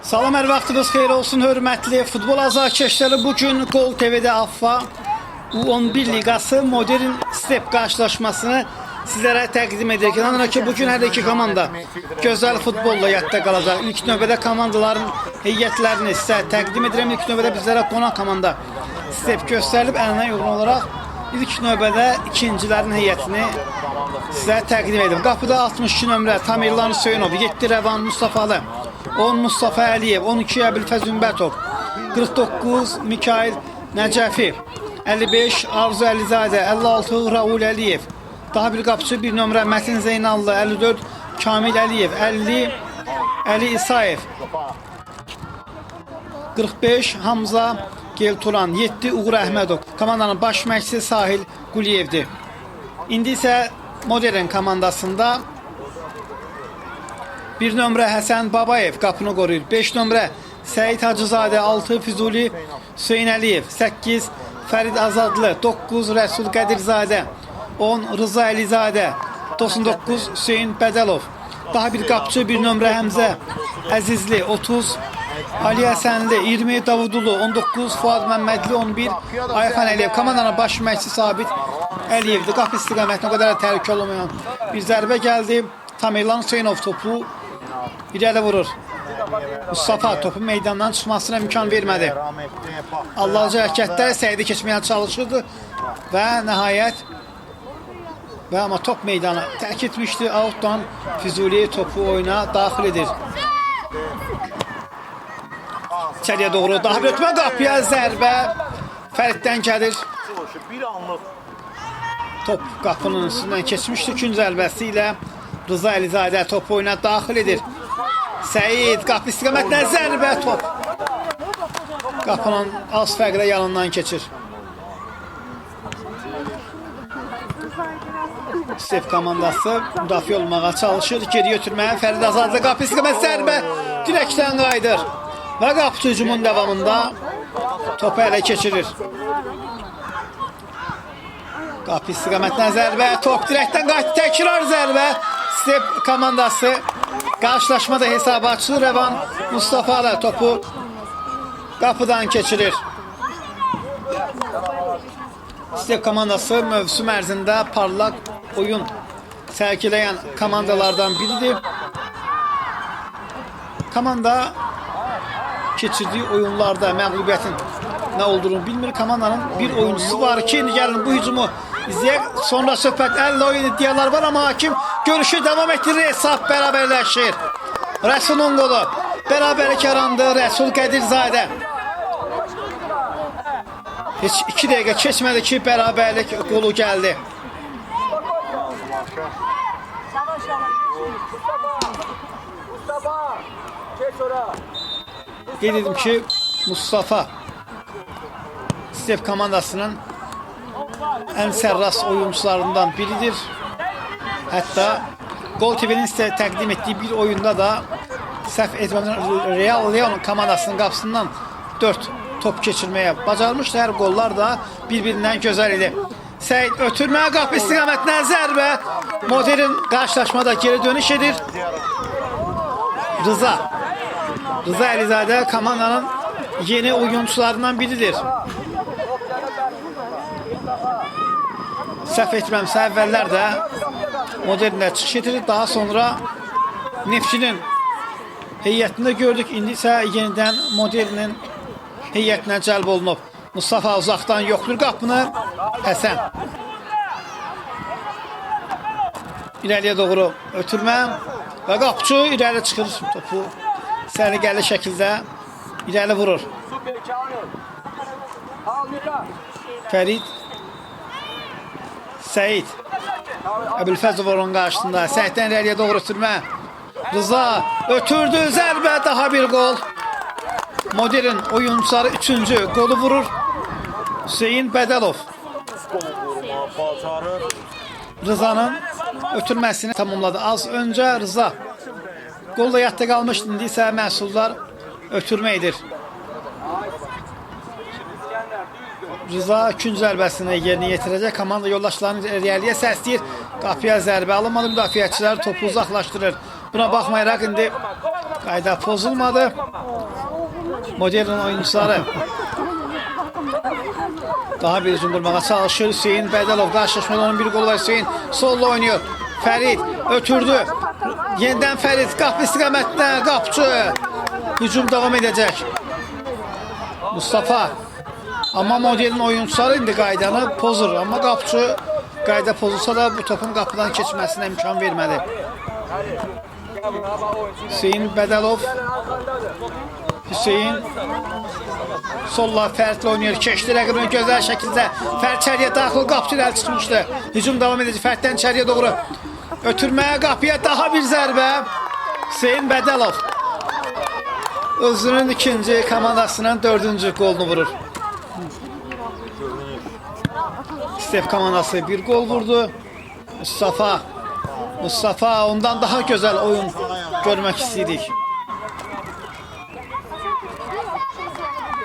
Salam, hər vaxtınız xeyir olsun, hörmətli futbol azarkeşləri. Bugün Gol TV'də AFFA U11 Liqası Modern Step qarşılaşmasını sizlərə təqdim edirik. İnanırıq ki, bugün hər iki komanda gözəl futbolla yadda qalacaq. İlk növbədə komandaların heyətlərini sizə təqdim edirəm. İlk növbədə bizlərə qonaq komanda Step göstərilib, ənənəyə uyğun olaraq ilk növbədə ikincilərin heyətini sizə təqdim edim. Qapıda 62 nömrə Tamirlan Hüseynov, 7 Rəvan Mustafalı, 10 Mustafa Əliyev, 12 Əbilfəz Ümbətov, 49 Mikail Nəcəfi, 55 Arzu Əlizadə, 56 Raul Əliyev, daha bir qapıcı 1 nömrə Mətin Zeynallı, 54 Kamil Əliyev, 50 Əli İsayev, 45 Hamza Gelturan, 7 Uğur Əhmədov. Komandanın baş məşqçisi Sahil Quliyevdir. İndi isə Modern komandasında 1 nömrə Həsən Babayev qapını qoruyur. 5 nömrə Səid Hacızadə, 6 Füzuli Hüseyn Əliyev, 8 Fərid Azadlı, 9 Rəsul Qədirzadə, 10 Rıza Əlizadə, 99 Hüseyn Bədəlov. Daha bir qapıcı 1 nömrə Həmzə Əzizli, 30 Ali Həsənli, 20 Davudulu, 19 Fuad Məmmədli, 11 Ayxan Əliyev. Komandanın baş məşqçisi Sabit Əliyevdir. Qapı istiqamətinə o qədər təhlükə olmayan bir zərbə gəldi. Tamirlan Hüseynov topu irəli vurur. Mustafa topu meydandan çıxmasına imkan vermədi. Allahcı hərəkətdə Səidi keçməyə çalışırdı və nəhayət amma top meydanı tərk etmişdi. Outdan Füzuli topu oyuna daxil edir. İçəriyə doğru daha bir ötmə, qapıya zərbə Fəriddən gəlir. Top qapının üstündən keçmişdi. İkinci zərbəsi ilə Rıza Əlizadə topu oyuna daxil edir. Səid qapı istiqamətinə zərbə, top qapının az fərqlə yanından keçir. Step komandası müdafiə olmağa çalışır. Geri götürməyə Fərid Azadlı qapı istiqamət zərbə dirəkdən qayıdır. Və qapıcı hücumun davamında topu ələ keçirir. Qapı istiqamətinə zərbə, top dirəkdən qayıtdı, təkrar zərbə. Step komandası qarşılaşmada hesabı açılır. Rəvan Mustafalı topu qapıdan keçirir. Step komandası mövsüm ərzində parlaq oyun sərgiləyən komandalardan biridir. Komanda keçirdiyi oyunlarda məğlubiyyətin nə olduğunu bilmir. Komandanın bir oyuncusu var ki, indi gəlin bu hücumu izləyək. Sonra söhbət 50 oyun iddialar var, amma hakim görüşü davam etdirir. Hesab bərabərləşir. Rəsulun qolu bərabərlik yarandı. Rəsul Qədirzadə. Heç 2 dəqiqə keçmədi ki, bərabərlik qolu gəldi. Qeyd edim ki, Mustafa Step komandasının ən sərras oyuncularından biridir. Hətta Gol TV'nin sizə təqdim etdiyi bir oyunda da səhv etmədən Real Leon komandasının qapısından 4 top keçirməyə bacarmışdı. Hər qollar da bir-birindən gözəl idi. Səid ötürmə, qapı istiqamətinə zərbə. Modern qarşılaşmada geri dönüş edir. Rıza Əlizadə komandanın yeni oyuncularından biridir. Səhv etməmsə əvvəllər də Modern'də çıxış etirir. Daha sonra Neftçinin heyətində gördük. İndi isə yenidən Modern'in heyətinə cəlb olunub. Mustafa uzaqdan yoxdur qapını. Həsən irəliyə doğru ötürmə və qapıcı irəli çıxır. Topu səliqəli şəkildə irəli vurur. Fərid Səid Əbilfəzovun qarşısında Səiddən irəliyə doğru ötürmə. Rıza ötürdü, zərbə, daha bir qol. Modern oyuncuları 3-cü qolu vurur. Hüseyn Bədəlov Rıza'nın ötürməsini tamamladı. Az öncə Rıza qolla yadda qalmışdı. İndi isə məhsullar ötürmə edir. Rıza 2-cü zərbəsini yerinə yetirəcək. Komanda yoldaşlarını irəliyə səsləyir. Qapıya zərbə alınmadı. Müdafiəçilər topu uzaqlaşdırır. Buna baxmayaraq indi Qayda pozulmadı. Modern oyuncuları daha bir hücum qurmağa çalışır. Hüseyin Bədəlov qarşılaşmada onun bir qolu var. Hüseyin solla oynuyor. Fərid ötürdü. Yenidən Fərid qapı istiqamətinə qapçı. Hücum davam edəcək. Mustafa. Amma Modern oyuncuları indi qaydanı pozur. Amma qapçı qayda pozulsa da bu topun qapıdan keçməsinə imkan vermədi. Hüseyin Bədəlov. Hüseyin solla Fəridlə oynayır. Keçdi rəqibini gözəl şəkildə. Fərid içəriyə daxil, qapçı irəli çıxmışdı. Hücum davam edəcək. Fəriddən içəriyə doğru. Ötürməyə qapıya daha bir zərbə. Hüseyin Bədəlov özünün ikinci, komandasının dördüncü golunu vurur. Step komandası bir gol vurdu. Mustafa ondan daha güzel oyun görmek istedik.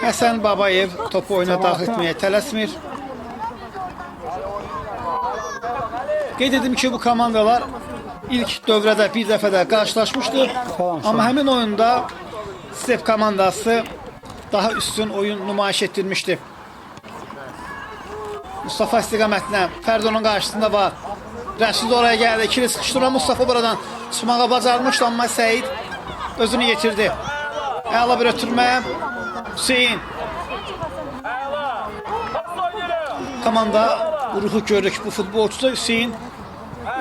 Həsən Babayev topu oyuna daxil etməyə tələsmir. Qeyd edim ki, bu komandalar ilk dövrədə bir dəfə də qarşılaşmışdı. Amma həmin oyunda Step komandası daha üstün oyun nümayiş etdirmişdi. Mustafa istiqamətinə Fərdonun qarşısında var. Rəsul oraya gəldi. İkili sıxışdıran Mustafa buradan çıxmağa bacarmışdı, amma Səyid özünü yetirdi. Əla bir ötürmə. Hüseyin. Komanda ruhu görürük bu futbolçuda. Hüseyin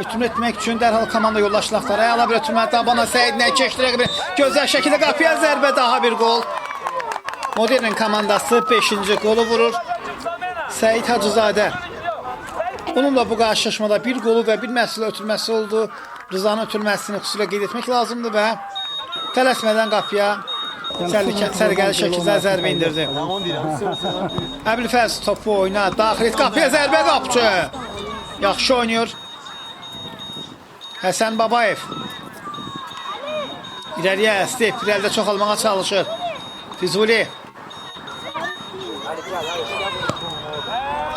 ötürmə etmək üçün dərhal komanda yoldaşlıqları. Əla bir ötürmə. Tabana Səyidlə keçdi rəqibi. Gözəl şəkildə qapıya zərbə, daha bir gol. Modern komandası 5-ci golu vurur. Səyid Hacızadə. Onunla bu qarşılaşmada bir golu və bir məsələ ötürməsi oldu. Rızanın ötürməsini xüsusilə qeyd etmək lazımdır və tələsmədən qapıya səliqəli şəkildə zərbə indirdi. Əbilfəz topu oyna, daxil et, qapıya zərbə, qapçı. Yaxşı oynuyor. Həsən Babayev. İləriyə Step irəlidə çox almağa çalışır. Füzuli.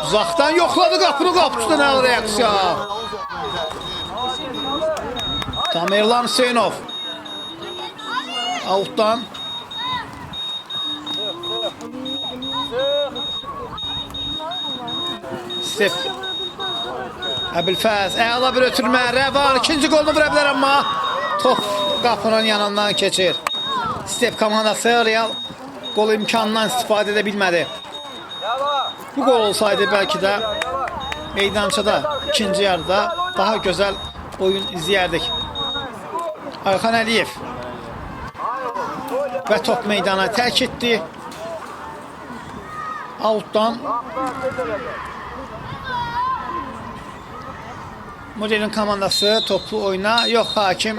Uzaqdan yoxladı qapını, qapçıdan əl reaksiya. Tamerlan Hüseynov. Outdan. Step. Əbilfəz. Əla bir ötürmə. Rəvan ikinci golunu vura bilər, amma top qapının yanından keçir. Step komandası Real gol imkanından istifadə edə bilmədi. Bu gol olsaydı belki de meydançada ikinci yarıda daha güzel oyun izləyərdik. Ayxan Əliyev və top meydana tərk etdi. Outdan Modern komandası toplu oyuna yox, hakim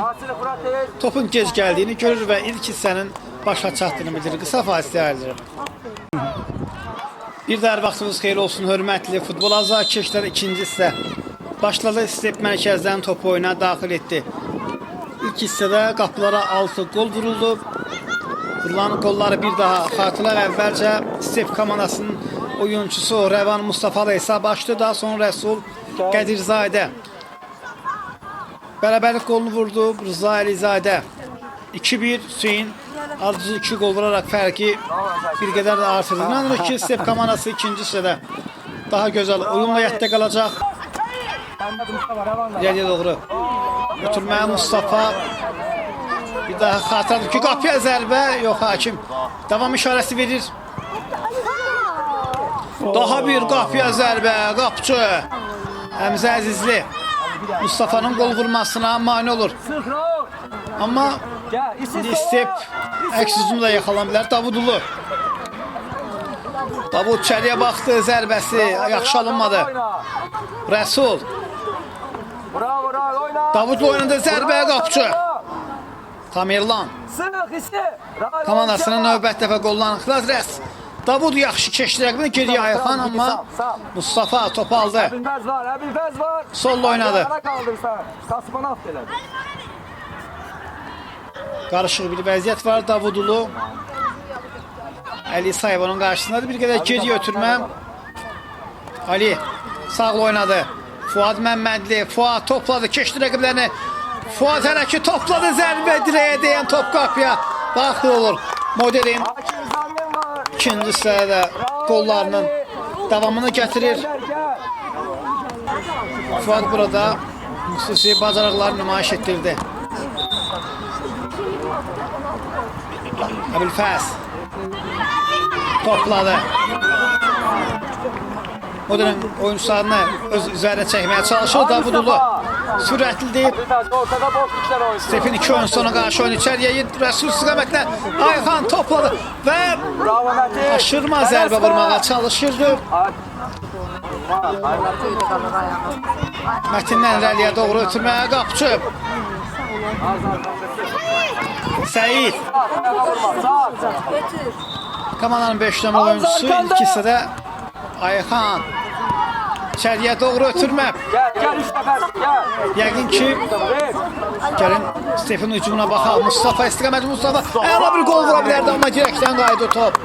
topun gec gəldiyini görür və ilk hissənin başa çatdığını bildirir. Qısa fasilə ayrılır. Bir daha vaxtınız xeyir olsun, hörmətli futbol azarkeşlər, ikinci hissə başladı. Step mərkəzdən topu oyuna daxil etdi. İlk hissədə qapılara 6 gol vuruldu. Vurulan golları bir daha xatırlar. Əvvəlcə Step komandasının oyuncusu Rəvan Mustafalı hesab açdı. Daha sonra Rəsul Qədirzadə bərabərlik golunu vurdu. Rıza Əlizadə 2-1. Hüseyin Ardıcı 2 gol vurarak fərqi bir qədər də artırdı. İnanırıq ki, Step komandası ikinci hissədə daha gözəl oyunla yadda qalacaq. İleriyə doğru götürməyə Mustafa. Bir daha xatırladı ki, qapıya zərbə. Yox, hakim davam işarəsi verir. Daha bir qapıya zərbə, qapçı Həmzə Əzizli Mustafa'nın gol vurmasına mani olur. Amma Step əks hücumda yaxalan bilər. Davudulu. Davud içəriyə baxdı, zərbəsi yaxşı alınmadı. Rəsul. Davudla oynadı, zərbəyə qapçı. Tamerlan. Komandasının növbət dəfə qollarını xilas rəs. Davud yaxşı keçdi rəqibini, geriyə Ayxan, amma Mustafa topu aldı. Solla oynadı. Qarışıq bir vəziyyət var. Davudulu Ali Sayevonun qarşısındadır. Bir qədər geriyə ötürmə. Ali sağla oynadı. Fuad Məmmədli. Fuad topladı, keçdi rəqiblərini. Fuat hələ ki topladı, zərbə dirəyə deyən top qapıya daxil olur. Modelin ikinci hissədə qollarının davamını gətirir. Fuat burada xüsusi bacarıqlar nümayiş etdirdi. Əbülfəz topladı. Modelin oyuncularını öz üzərinə çəkməyə çalışır. Davudulu sürətli deyib. Stepin iki oyun sona qarşı oyun içəriyə Rəsul istiqamətlə Ayxan topladı və aşırma zərbə vurmağa çalışırdı. Mətindən irəliyə doğru ötürməyə qapçı. Səyid. Komandanın 5 nömrə oyuncusu ilk hissədə Ayxan. İçəriyə doğru ötürmə. Yəqin ki, gəlin Stepin hücumuna baxaq. Mustafa istiqaməti Mustafa. Əla bir qol vura bilərdi, amma direkdən qayıdı top.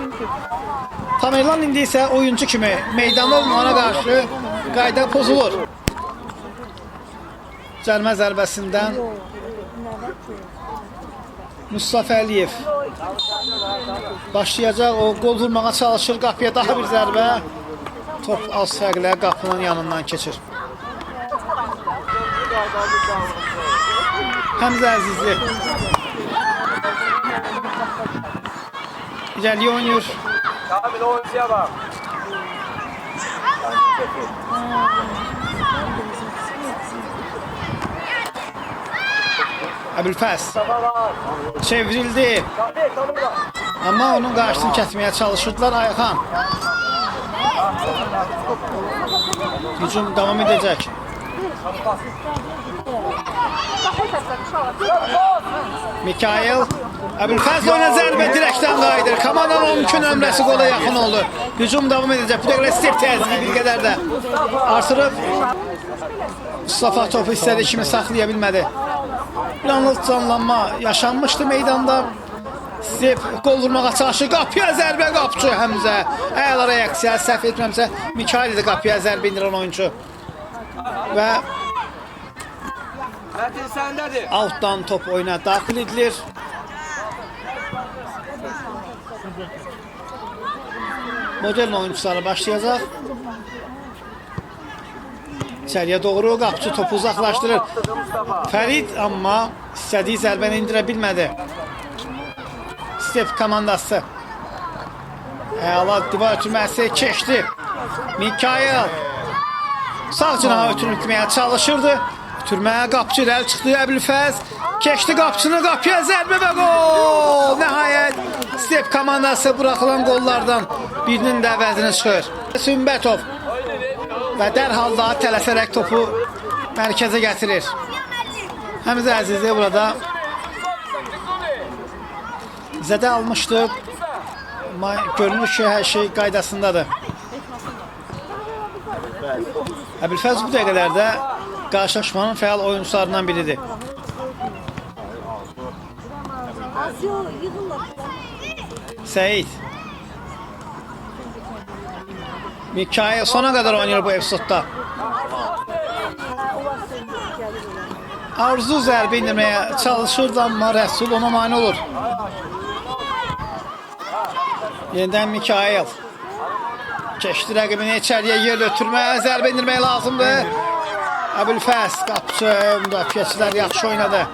Tamerlan indi isə oyuncu kimi meydanda olmağına qarşı qayda pozulur. Cəlmə zərbəsindən Mustafa Əliyev başlayacaq, o qol vurmağa çalışır, qapıya daha bir zərbə. Top az fərqlə qapının yanından keçir. Həmzə Əzizli irəliyə oynayır. Əbülfəz çevrildi. Amma onun qarşısını kəsməyə çalışırdılar. Ayxan. Hücum devam edəcək. Mikail Əbülfəz oyuna zərbə direkdən qayıdır. Komandanın 12 nömrəsi qola yaxın oldu. Hücum devam edəcək. Bu dəqiqə Step təzyiqi bir qədər də artırıb. Mustafa topu istədiyi kimi saxlaya bilmədi. Bir anlıq canlanma yaşanmışdı meydanda. Step qol vurmağa çalışır. Qapıya zərbə qapçı Həmzə. Əla reaksiya, səhv etməmsə Mikail idi qapıya zərbə indirən oyuncu. Və altdan top oyuna daxil edilir. Modelin oyuncuları başlayacaq. İçəriyə doğru qapçı topu uzaqlaşdırır. Fərid amma istədiyi zərbəni indirə bilmədi. Step komandası. Əla divar ötürməsi keçdi. Mikail sağ cinaha ötürməkməyə çalışırdı. Ötürməyə qapçı irəli çıxdı. Əbülfəz keçdi qapçını, qapıya zərbə və qol. Nəhayət Step komandası buraxılan qollardan birinin də əvəzini çıxır. Sümbətov və dərhal daha tələsərək topu mərkəzə gətirir. Həmzə Əzizli burada zədə almışdı. Amma görünür ki, hər şey qaydasındadır. Əbülfəz bu dəqiqələrdə qarşılaşmanın fəal oyuncularından biridir. Səyid Mikail sona qədər oynayır bu epizodda. Arzu zərbə indirməyə çalışırdı, amma Rəsul ona mane olur. Yenidən Mikail keçdi rəqibini içəriyə yer ötürməyə, zərbə indirməyə lazımdır. Əbülfəz qapçı, müdafiəçilər yaxşı oynadı.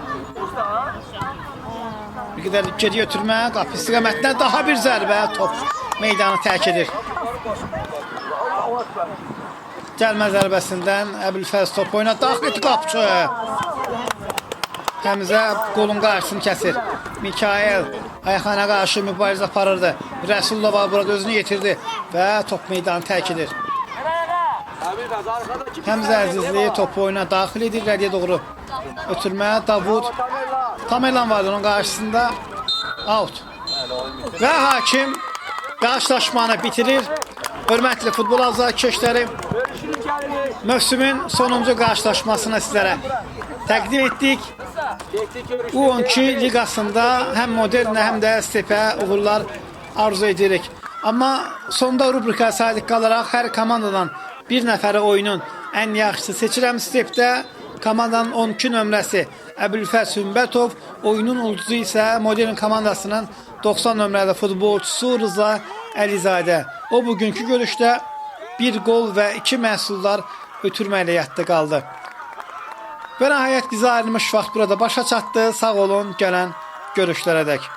Bir qədər geri ötürmə, qapı istiqamətinə daha bir zərbə, top meydanı tərk edir. Gəlmə zərbəsindən Əbülfəz top oyuna daxil etdi qapçı. Həmzə qolun qarşısını kəsir. Mikail Ayxana qarşı mübarizə aparırdı. Rəsullova burada özünü yetirdi və top meydanı tərk edir. Həmzə Əzizli topu oyuna daxil edir, irəliyə doğru ötürmə. Davud Tamerlan vardı onun qarşısında. Out. Və hakim qarşılaşmanı bitirir. Hörmətli futbol azarkeşləri, mövsümün sonuncu qarşılaşmasını sizlərə təqdim etdik. U12 liqasında həm Modernə, həm də Stepə uğurlar arzu edirik. Amma sonda rubrika sadiq qalaraq hər komandadan bir nəfəri oyunun ən yaxşısı seçirəm. Stepdə komandanın 12 nömrəsi Əbülfəz Hümbətov, oyunun ulduzu isə Modern komandasının 90 nömrəli futbolçusu Rıza Əlizadə. O bugünkü görüşdə 1 qol və 2 məhsullar ötürməklə yadda qaldı. Və nəhayət bizə ayrılmış vaxt burada başa çatdı. Sağ olun, gələn görüşlərə dək.